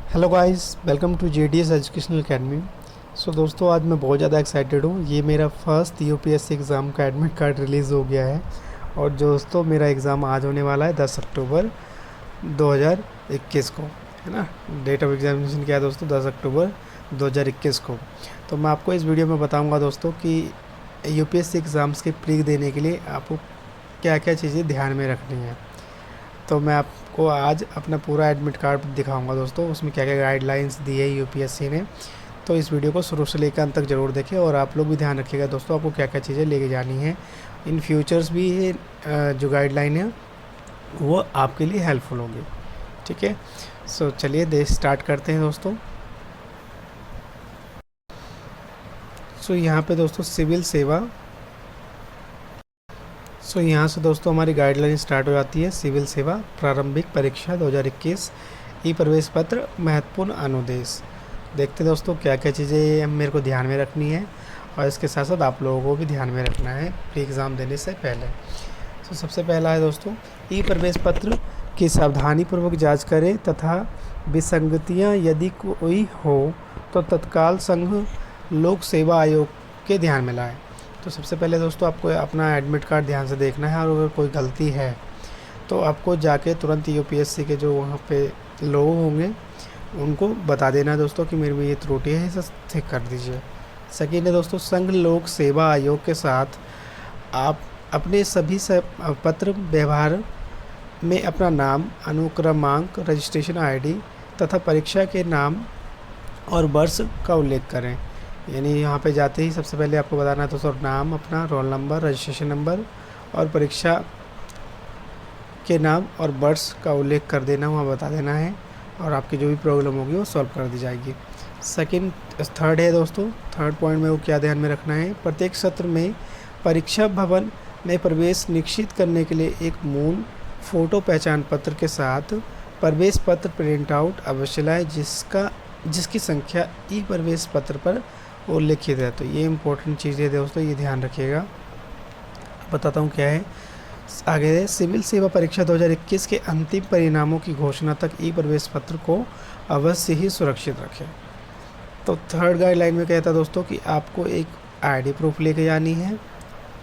Hello guys, welcome to JDS educational academy. So दोस्तों, आज मैं बहुत ज़्यादा एक्साइटेड हूँ। ये मेरा फर्स्ट यूपीएससी एग्ज़ाम का एडमिट कार्ड रिलीज़ हो गया है। और दोस्तों, मेरा एग्ज़ाम आज होने वाला है 10 अक्टूबर 2021 को, है ना। डेट ऑफ एग्जामिनेशन क्या है दोस्तों? 10 अक्टूबर 2021 को। तो मैं आपको इस वीडियो में बताऊँगा दोस्तों कि यूपीएससी एग्ज़ाम्स की प्री देने के लिए आपको क्या क्या चीज़ें ध्यान में रखनी है। तो मैं आपको आज अपना पूरा एडमिट कार्ड दिखाऊंगा दोस्तों, उसमें क्या क्या गाइडलाइंस दी है यूपीएससी ने। तो इस वीडियो को शुरू से लेकर अंत तक ज़रूर देखें और आप लोग भी ध्यान रखिएगा दोस्तों, आपको क्या क्या चीज़ें लेके जानी है। इन फ्यूचर्स भी ये जो गाइडलाइन है वो आपके लिए हेल्पफुल होगी। ठीक है, सो चलिए स्टार्ट करते हैं दोस्तों। सो यहाँ पे दोस्तों सिविल सेवा, यहाँ से दोस्तों हमारी गाइडलाइन स्टार्ट हो जाती है। सिविल सेवा प्रारंभिक परीक्षा 2021 ई प्रवेश पत्र महत्वपूर्ण अनुदेश। देखते हैं दोस्तों क्या क्या चीज़ें मेरे को ध्यान में रखनी है और इसके साथ साथ आप लोगों को भी ध्यान में रखना है प्री एग्ज़ाम देने से पहले। तो सबसे पहला है दोस्तों, ई प्रवेश पत्र की सावधानीपूर्वक जांच करें तथा विसंगतियां यदि कोई हो तो तत्काल संघ लोक सेवा आयोग के ध्यान में लाएं। तो सबसे पहले दोस्तों आपको अपना एडमिट कार्ड ध्यान से देखना है और अगर कोई गलती है तो आपको जाके तुरंत यूपीएससी के जो वहाँ पे लोग होंगे उनको बता देना है दोस्तों कि मेरे में ये त्रुटि है, इसे ठीक कर दीजिए। सेकेंड है दोस्तों, संघ लोक सेवा आयोग के साथ आप अपने सभी पत्र व्यवहार में अपना नाम, अनुक्रमांक, रजिस्ट्रेशन आईडी तथा परीक्षा के नाम और वर्ष का उल्लेख करें। यानी यहाँ पे जाते ही सबसे पहले आपको बताना है दोस्तों नाम, अपना रोल नंबर, रजिस्ट्रेशन नंबर और परीक्षा के नाम और वर्ष का उल्लेख कर देना, वहाँ बता देना है और आपकी जो भी प्रॉब्लम होगी वो सॉल्व कर दी जाएगी। थर्ड है दोस्तों, थर्ड पॉइंट में वो क्या ध्यान में रखना है, प्रत्येक सत्र में परीक्षा भवन में प्रवेश निश्चित करने के लिए एक मूल फ़ोटो पहचान पत्र के साथ प्रवेश पत्र प्रिंट आउट अवश्य लाएँ जिसकी संख्या ई प्रवेश पत्र पर उल्लेखित है। तो ये इम्पोर्टेंट चीज़ है दोस्तों, ये ध्यान रखिएगा। बताता हूँ क्या है आगे। सिविल सेवा परीक्षा 2021 के अंतिम परिणामों की घोषणा तक ई प्रवेश पत्र को अवश्य ही सुरक्षित रखें। तो थर्ड गाइडलाइन में कहता है दोस्तों कि आपको एक आईडी प्रूफ लेके जानी है,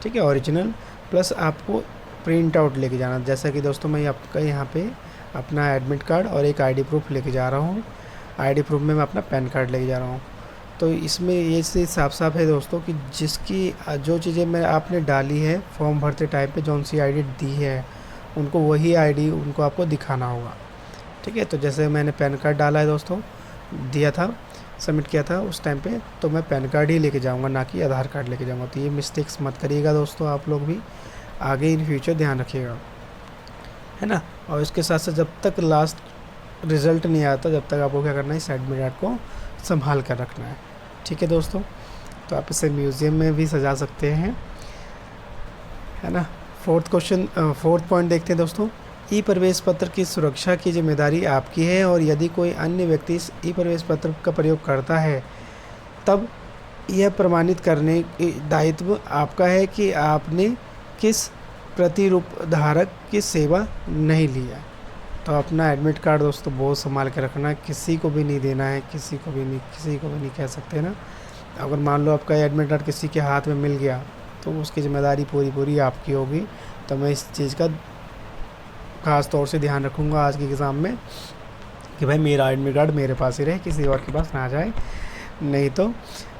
ठीक है, ओरिजिनल, प्लस आपको प्रिंट आउट लेके जाना। जैसा कि दोस्तों मैं आपका यहाँ पे अपना एडमिट कार्ड और एक आईडी प्रूफ लेके जा रहा हूँ। आईडी प्रूफ में मैं अपना पैन कार्ड लेके जा रहा हूँ। तो इसमें ये चीज़ साफ साफ है दोस्तों कि जिसकी जो चीज़ें मैं आपने डाली है फॉर्म भरते टाइम पे, जौन सी आईडी दी है उनको वही आईडी उनको आपको दिखाना होगा। ठीक है, तो जैसे मैंने पैन कार्ड डाला है दोस्तों, दिया था, सबमिट किया था उस टाइम पे, तो मैं पैन कार्ड ही लेके जाऊंगा, ना कि आधार कार्ड लेके जाऊंगा। तो ये मिस्टेक्स मत करिएगा दोस्तों, आप लोग भी आगे इन फ्यूचर ध्यान रखिएगा, है ना। और इसके साथ साथ जब तक लास्ट रिज़ल्ट नहीं आता तब तक आपको क्या करना है, इस एडमिट कार्ड को संभाल कर रखना है। ठीक है दोस्तों, तो आप इसे म्यूज़ियम में भी सजा सकते हैं, है ना। फोर्थ पॉइंट देखते हैं दोस्तों, ई प्रवेश पत्र की सुरक्षा की जिम्मेदारी आपकी है और यदि कोई अन्य व्यक्ति इस ई प्रवेश पत्र का प्रयोग करता है तब यह प्रमाणित करने की दायित्व आपका है कि आपने किस प्रतिरूप धारक की सेवा नहीं लिया। तो अपना एडमिट कार्ड दोस्तों बहुत संभाल के रखना है, किसी को भी नहीं देना है, किसी को भी नहीं कह सकते ना। अगर मान लो आपका एडमिट कार्ड किसी के हाथ में मिल गया तो उसकी ज़िम्मेदारी पूरी आपकी होगी। तो मैं इस चीज़ का ख़ास तौर से ध्यान रखूँगा आज के एग्ज़ाम में कि भाई मेरा एडमिट कार्ड मेरे पास ही रहे, किसी और के पास ना जाए, नहीं तो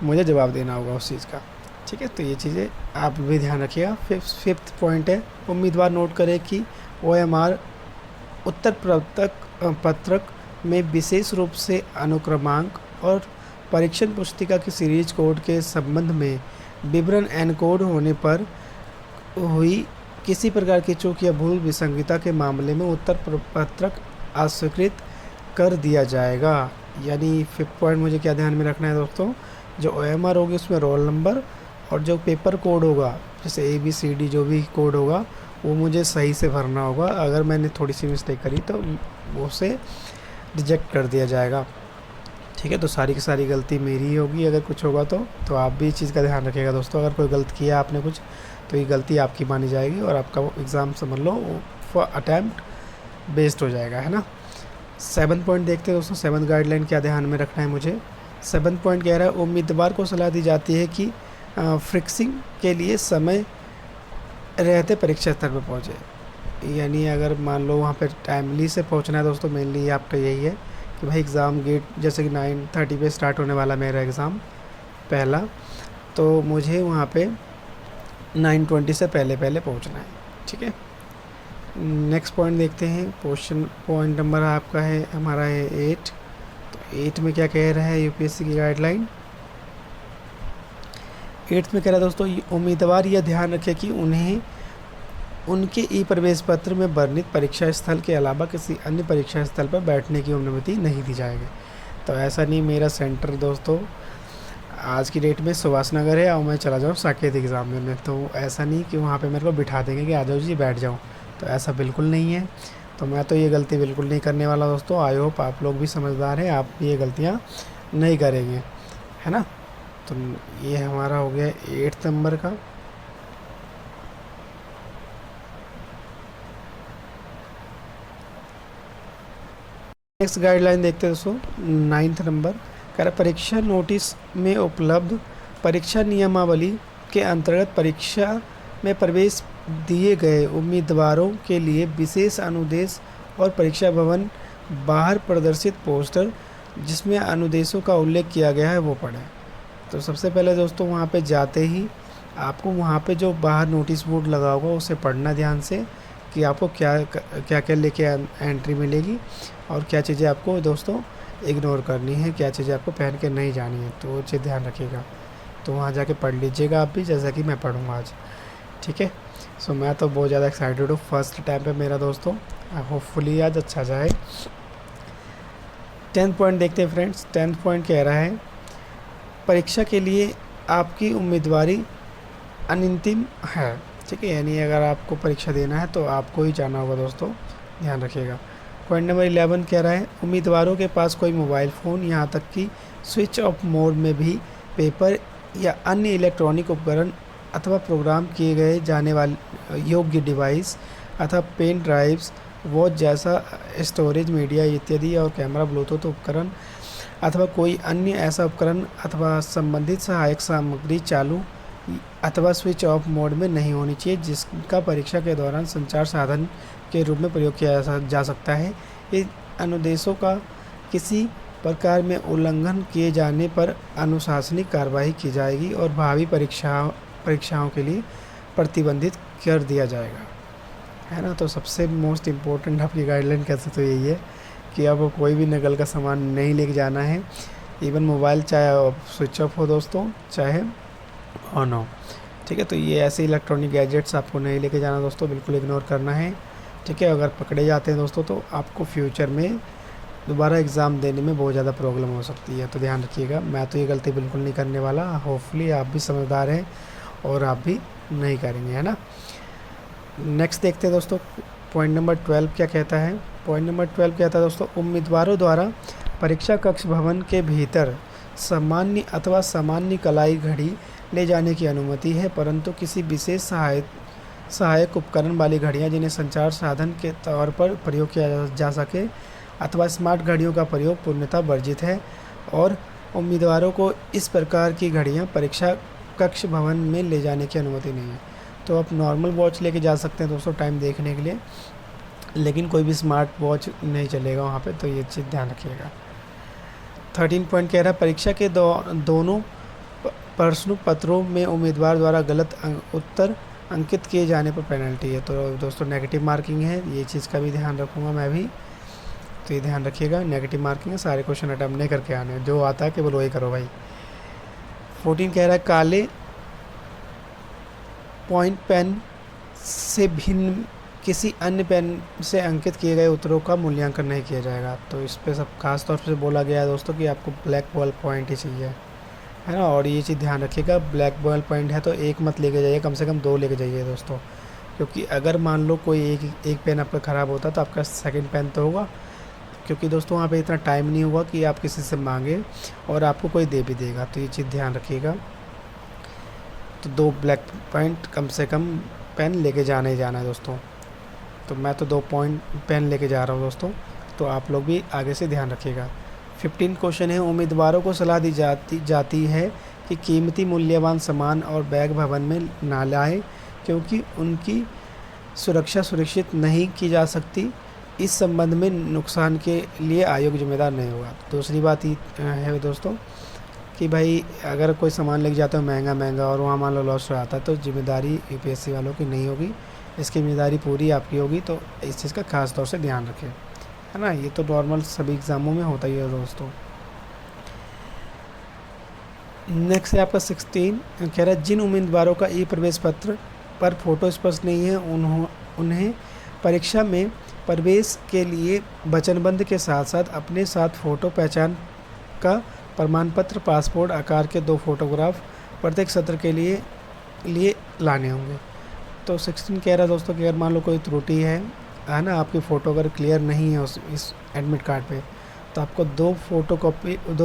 मुझे जवाब देना होगा उस चीज़ का। ठीक है, तो ये चीज़ें आप भी ध्यान रखिएगा। फिफ्थ पॉइंट है, उम्मीदवार नोट करें कि OMR उत्तर पत्रक में विशेष रूप से अनुक्रमांक और परीक्षण पुस्तिका की सीरीज कोड के संबंध में विवरण एनकोड होने पर हुई किसी प्रकार की चूक या भूल विसंगता के मामले में उत्तर पत्रक अस्वीकृत कर दिया जाएगा। यानी फिफ्थ पॉइंट मुझे क्या ध्यान में रखना है दोस्तों, जो OMR होगी उसमें रोल नंबर और जो पेपर कोड होगा, जैसे ABCD जो भी कोड होगा वो मुझे सही से भरना होगा। अगर मैंने थोड़ी सी मिस्टेक करी तो उसे रिजेक्ट कर दिया जाएगा। ठीक है, तो सारी की सारी गलती मेरी ही होगी अगर कुछ होगा तो आप भी इस चीज़ का ध्यान रखिएगा दोस्तों। अगर कोई गलत किया आपने कुछ तो ये गलती आपकी मानी जाएगी और आपका एग्ज़ाम समझ लो फॉर अटैम्प्ट बेस्ड हो जाएगा, है ना। 7 पॉइंट देखते हैं दोस्तों, 7 गाइडलाइन क्या ध्यान में रखना है मुझे। 7 पॉइंट कह रहा है उम्मीदवार को सलाह दी जाती है कि फिक्सिंग के लिए समय रहते परीक्षा स्थल पर पहुँचे। यानी अगर मान लो वहाँ पे टाइमली से पहुँचना है दोस्तों, मेनली आपका यही है कि भाई एग्ज़ाम गेट जैसे कि 9:30 पे स्टार्ट होने वाला मेरा एग्ज़ाम पहला, तो मुझे वहाँ पे 9:20 से पहले पहले पहुँचना है। ठीक है, नेक्स्ट पॉइंट देखते हैं। क्वेश्चन पॉइंट नंबर आपका है हमारा है 8। तो 8 में क्या कह रहा है यूपीएससी की गाइडलाइन। 8 में कह रहा है दोस्तों, उम्मीदवार यह ध्यान रखे कि उन्हें उनके ई प्रवेश पत्र में वर्णित परीक्षा स्थल के अलावा किसी अन्य परीक्षा स्थल पर बैठने की अनुमति नहीं दी जाएगी। तो ऐसा नहीं मेरा सेंटर दोस्तों आज की डेट में सुभाष नगर है और मैं चला जाऊँ साकेत एग्ज़ाम में, तो ऐसा नहीं कि वहाँ पे मेरे को बिठा देंगे कि आ जाओ जी बैठ जाओ, तो ऐसा बिल्कुल नहीं है। तो मैं तो ये गलती बिल्कुल नहीं करने वाला दोस्तों। आई होप आप लोग भी समझदार हैं, आप भी ये गलतियाँ नहीं करेंगे, है ना। तो ये हमारा हो गया 8 नंबर का। नेक्स्ट गाइडलाइन देखते हैं दोस्तों 9th नंबर। कह रहा परीक्षा नोटिस में उपलब्ध परीक्षा नियमावली के अंतर्गत परीक्षा में प्रवेश दिए गए उम्मीदवारों के लिए विशेष अनुदेश और परीक्षा भवन बाहर प्रदर्शित पोस्टर जिसमें अनुदेशों का उल्लेख किया गया है वो पढ़ें। तो सबसे पहले दोस्तों वहाँ पे जाते ही आपको वहाँ पे जो बाहर नोटिस बोर्ड लगा होगा उसे पढ़ना ध्यान से कि आपको क्या क्या क्या लेके एंट्री मिलेगी और क्या चीज़ें आपको दोस्तों इग्नोर करनी है, क्या चीज़ें आपको पहन के नहीं जानी है, तो वो चीज़ ध्यान रखिएगा। तो वहाँ जाके पढ़ लीजिएगा आप भी, जैसा कि मैं पढ़ूँगा आज। ठीक है, सो मैं तो बहुत ज़्यादा एक्साइटेड हूँ फर्स्ट टाइम पे मेरा दोस्तों, होपफुली आज अच्छा जाए। 10th पॉइंट देखते हैं फ्रेंड्स। 10th पॉइंट कह रहा है परीक्षा के लिए आपकी उम्मीदवारी अनंतिम है। ठीक है, यानी अगर आपको परीक्षा देना है तो आपको ही जाना होगा दोस्तों, ध्यान रखिएगा। पॉइंट नंबर 11 कह रहा है उम्मीदवारों के पास कोई मोबाइल फ़ोन यहाँ तक कि स्विच ऑफ मोड में भी पेपर या अन्य इलेक्ट्रॉनिक उपकरण अथवा प्रोग्राम किए गए जाने वाले योग्य डिवाइस अथवा पेन ड्राइव्स वॉच जैसा स्टोरेज मीडिया इत्यादि और कैमरा ब्लूटूथ उपकरण अथवा कोई अन्य ऐसा उपकरण अथवा संबंधित सहायक सामग्री चालू अथवा स्विच ऑफ मोड में नहीं होनी चाहिए जिसका परीक्षा के दौरान संचार साधन के रूप में प्रयोग किया जा सकता है। इन अनुदेशों का किसी प्रकार में उल्लंघन किए जाने पर अनुशासनिक कार्रवाई की जाएगी और भावी परीक्षाओं के लिए प्रतिबंधित कर दिया जाएगा, है ना। तो सबसे मोस्ट इम्पोर्टेंट आपकी गाइडलाइन कैसे तो यही है कि आपको कोई भी नकल का सामान नहीं लेके जाना है, इवन मोबाइल चाहे स्विच ऑफ हो दोस्तों चाहे ऑन हो। ठीक है, तो ये ऐसे इलेक्ट्रॉनिक गैजेट्स आपको नहीं लेके जाना दोस्तों, बिल्कुल इग्नोर करना है। ठीक है, अगर पकड़े जाते हैं दोस्तों तो आपको फ्यूचर में दोबारा एग्ज़ाम देने में बहुत ज़्यादा प्रॉब्लम हो सकती है, तो ध्यान रखिएगा। मैं तो ये गलती बिल्कुल नहीं करने वाला, होपफुली आप भी समझदार हैं और आप भी नहीं करेंगे, है ना। नेक्स्ट देखते हैं दोस्तों पॉइंट नंबर 12 क्या कहता है। पॉइंट नंबर 12 कहता है दोस्तों उम्मीदवारों द्वारा परीक्षा कक्ष भवन के भीतर सामान्य अथवा सामान्य कलाई घड़ी ले जाने की अनुमति है, परंतु किसी विशेष सहायक उपकरण वाली घड़ियां जिन्हें संचार साधन के तौर पर प्रयोग किया जा सके अथवा स्मार्ट घड़ियों का प्रयोग पूर्णतः वर्जित है और उम्मीदवारों को इस प्रकार की घड़ियां परीक्षा कक्ष भवन में ले जाने की अनुमति नहीं है। तो आप नॉर्मल वॉच लेके जा सकते हैं दोस्तों टाइम देखने के लिए, लेकिन कोई भी स्मार्ट वॉच नहीं चलेगा वहाँ पे, तो ये चीज़ ध्यान रखिएगा। 13 पॉइंट कह रहा है परीक्षा के दोनों प्रश्न पत्रों में उम्मीदवार द्वारा गलत उत्तर अंकित किए जाने पर पेनल्टी है। तो दोस्तों नेगेटिव मार्किंग है, ये चीज़ का भी ध्यान रखूँगा मैं भी, तो ये ध्यान रखिएगा। नेगेटिव मार्किंग है, सारे क्वेश्चन अटैम्प्ट नहीं करके आने, जो आता है केवल वही करो भाई। 14 कह रहा है काले पॉइंट पेन से भिन्न किसी अन्य पेन से अंकित किए गए उत्तरों का मूल्यांकन नहीं किया जाएगा। तो इस पे सब खास तौर से बोला गया है दोस्तों कि आपको ब्लैक बॉल पॉइंट ही चाहिए, है ना। और ये चीज़ ध्यान रखिएगा, ब्लैक बॉल पॉइंट है तो एक मत लेके जाइए, कम से कम 2 लेके जाइए दोस्तों, क्योंकि अगर मान लो कोई एक पेन आपका ख़राब होता तो आपका सेकंड पेन तो होगा, क्योंकि दोस्तों वहाँ पे इतना टाइम नहीं हुआ कि आप किसी से मांगे और आपको कोई दे भी देगा, तो ये चीज़ ध्यान रखिएगा। तो 2 ब्लैक पॉइंट कम से कम पेन लेके जाना ही जाना है दोस्तों। तो मैं तो 2 पॉइंट पेन लेके जा रहा हूँ दोस्तों, तो आप लोग भी आगे से ध्यान रखिएगा। 15 क्वेश्चन है, उम्मीदवारों को सलाह दी जाती है कि कीमती मूल्यवान सामान और बैग भवन में ना लाएं क्योंकि उनकी सुरक्षा सुरक्षित नहीं की जा सकती। इस संबंध में नुकसान के लिए आयोग जिम्मेदार नहीं होगा। दूसरी बात ये है दोस्तों कि भाई अगर कोई सामान लेके जाता है महंगा और वहाँ मान लो लॉस हो जाता है तो जिम्मेदारी यूपीएससी वालों की नहीं होगी, इसकी जिम्मेदारी पूरी आपकी होगी। तो इस चीज़ का खास तौर से ध्यान रखें, है ना। ये तो नॉर्मल सभी एग्ज़ामों में होता ही है दोस्तों। नेक्स्ट है आपका 16, कह रहा है जिन उम्मीदवारों का ई प्रवेश पत्र पर फोटो स्पष्ट नहीं है उन्हें परीक्षा में प्रवेश के लिए वचनबंध के साथ साथ अपने साथ फ़ोटो पहचान का प्रमाण पत्र, पासपोर्ट आकार के 2 फोटोग्राफ प्रत्येक सत्र के लिए लाने होंगे। तो 16 कह रहा है दोस्तों कि अगर मान लो कोई त्रुटि है ना, आपकी फ़ोटो अगर क्लियर नहीं है इस एडमिट कार्ड पे, तो आपको 2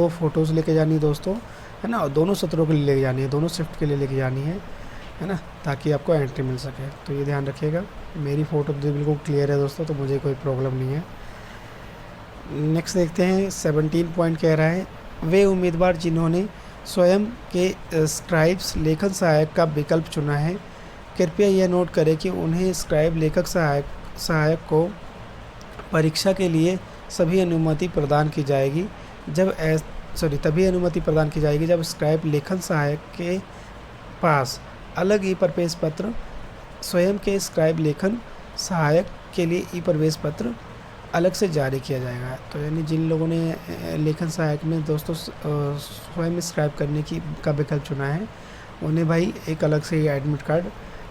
फ़ोटोज़ लेके जानी है दोस्तों, है ना। और दोनों सत्रों के लिए लेके जानी है, दोनों शिफ्ट के लिए लेके जानी है ना, ताकि आपको एंट्री मिल सके। तो ये ध्यान रखिएगा। मेरी फ़ोटो तो बिल्कुल क्लियर है दोस्तों, तो मुझे कोई प्रॉब्लम नहीं है। नेक्स्ट देखते हैं 17 पॉइंट कह रहा है वे उम्मीदवार जिन्होंने स्वयं के स्क्राइब्स लेखन सहायक का विकल्प चुना है, कृपया यह नोट करें कि उन्हें स्क्राइब लेखक सहायक को परीक्षा के लिए तभी अनुमति प्रदान की जाएगी जब स्क्राइब लेखन सहायक के पास अलग ई प्रवेश पत्र, स्वयं के स्क्राइब लेखन सहायक के लिए ई प्रवेश पत्र अलग से जारी किया जाएगा। तो यानी जिन लोगों ने लेखन सहायक में दोस्तों स्वयं स्क्राइब करने का विकल्प चुना है, उन्हें भाई एक अलग से एडमिट कार्ड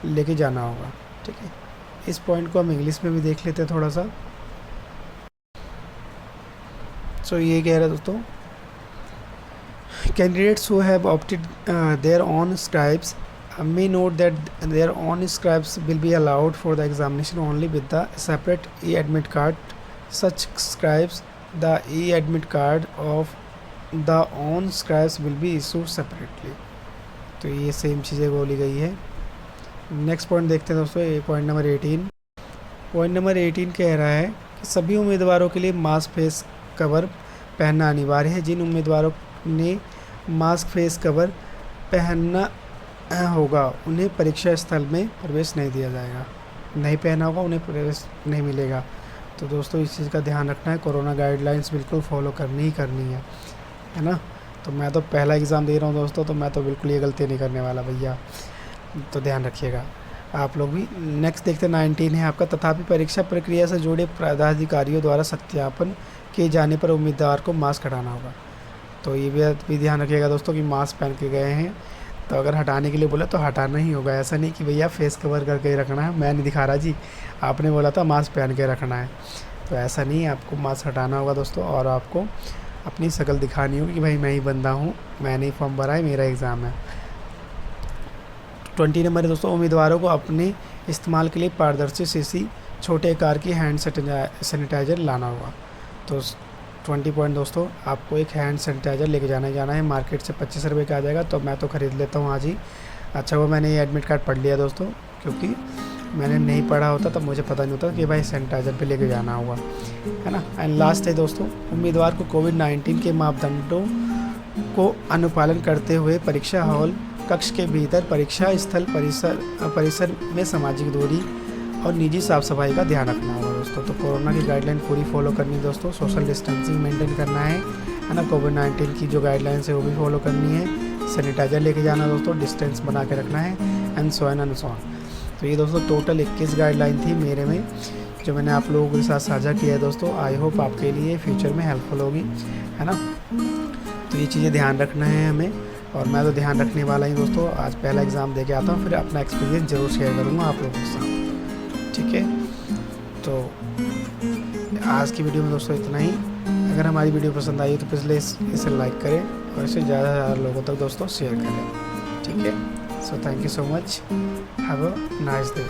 लेके जाना होगा, ठीक है। इस पॉइंट को हम इंग्लिश में भी देख लेते हैं थोड़ा सा। सो ये कह रहा है दोस्तों, candidates who have opted their on scribes may note that their own scribes will be allowed for the examination only with the separate e-admit card. Such scribes, the e-admit card of the own scribes will be issued separately. तो ये same चीज़ें बोली गई है। Next point देखते हैं दोस्तों, ये पॉइंट नंबर 18। पॉइंट नंबर 18 कह रहा है कि सभी उम्मीदवारों के लिए मास्क फेस कवर पहनना अनिवार्य है। जिन उम्मीदवारों ने मास्क फेस कवर पहनना होगा उन्हें परीक्षा स्थल में प्रवेश नहीं दिया जाएगा, नहीं पहना होगा उन्हें प्रवेश नहीं मिलेगा। तो दोस्तों इस चीज़ का ध्यान रखना है, कोरोना गाइडलाइंस बिल्कुल फॉलो करनी है ना। तो मैं तो पहला एग्ज़ाम दे रहा हूँ दोस्तों, तो मैं तो बिल्कुल ये गलती नहीं करने वाला भैया, तो ध्यान रखिएगा आप लोग भी। नेक्स्ट देखते हैं 19 है आपका, तथापि परीक्षा प्रक्रिया से जुड़े पदाधिकारियों द्वारा सत्यापन किए जाने पर उम्मीदवार को मास्क हटाना होगा। तो ये भी ध्यान रखिएगा दोस्तों कि मास्क पहन के गए हैं तो अगर हटाने के लिए बोला तो हटाना ही होगा। ऐसा नहीं कि भैया फेस कवर करके ही रखना है, मैं नहीं दिखा रहा जी, आपने बोला था मास्क पहन के रखना है, तो ऐसा नहीं, आपको मास्क हटाना होगा दोस्तों। और आपको अपनी शक्ल दिखानी होगी कि भाई मैं ही बंदा हूँ, मैंने ही फॉर्म भरा है, मेरा एग्ज़ाम है। 20 नंबर है दोस्तों, उम्मीदवारों को अपने इस्तेमाल के लिए पारदर्शी शीशी छोटे आकार की हैंड सैनिटाइज़र लाना होगा। तो 20 पॉइंट दोस्तों, आपको एक हैंड सैनिटाइज़र लेके जाना है, मार्केट से 25 रुपये का आ जाएगा, तो मैं तो ख़रीद लेता हूँ आज ही। अच्छा वो मैंने ये एडमिट कार्ड पढ़ लिया दोस्तों, क्योंकि मैंने नहीं पढ़ा होता तब मुझे पता नहीं होता कि भाई सैनिटाइज़र पे लेके जाना होगा, है ना। एंड लास्ट है दोस्तों, उम्मीदवार को कोविड-19 के मापदंडों को अनुपालन करते हुए परीक्षा हॉल कक्ष के भीतर परीक्षा स्थल परिसर में सामाजिक दूरी और निजी साफ़ सफाई का ध्यान रखना होगा दोस्तों। तो कोरोना की गाइडलाइन पूरी फॉलो करनी है दोस्तों, सोशल डिस्टेंसिंग मेंटेन करना है ना। कोविड-19 की जो गाइडलाइंस है वो भी फॉलो करनी है, सैनिटाइज़र लेके जाना दोस्तों, डिस्टेंस बना के रखना है, एंड सो ऑन। तो ये दोस्तों टोटल 21 गाइडलाइन थी मेरे में, जो मैंने आप लोगों के साथ साझा किया है दोस्तों। आई होप आपके लिए फ्यूचर में हेल्पफुल होगी, है ना। तो ये चीज़ें ध्यान रखना है हमें, और मैं तो ध्यान रखने वाला ही दोस्तों। आज पहला एग्ज़ाम दे के आता हूँ, फिर अपना एक्सपीरियंस ज़रूर शेयर करूँगा आप लोगों के साथ, ठीक है। तो आज की वीडियो में दोस्तों इतना ही। अगर हमारी वीडियो पसंद आई तो प्लीज़ इसे लाइक करें और इसे ज़्यादा से ज़्यादा लोगों तक दोस्तों शेयर करें, ठीक है। So thank you so much, have a nice day.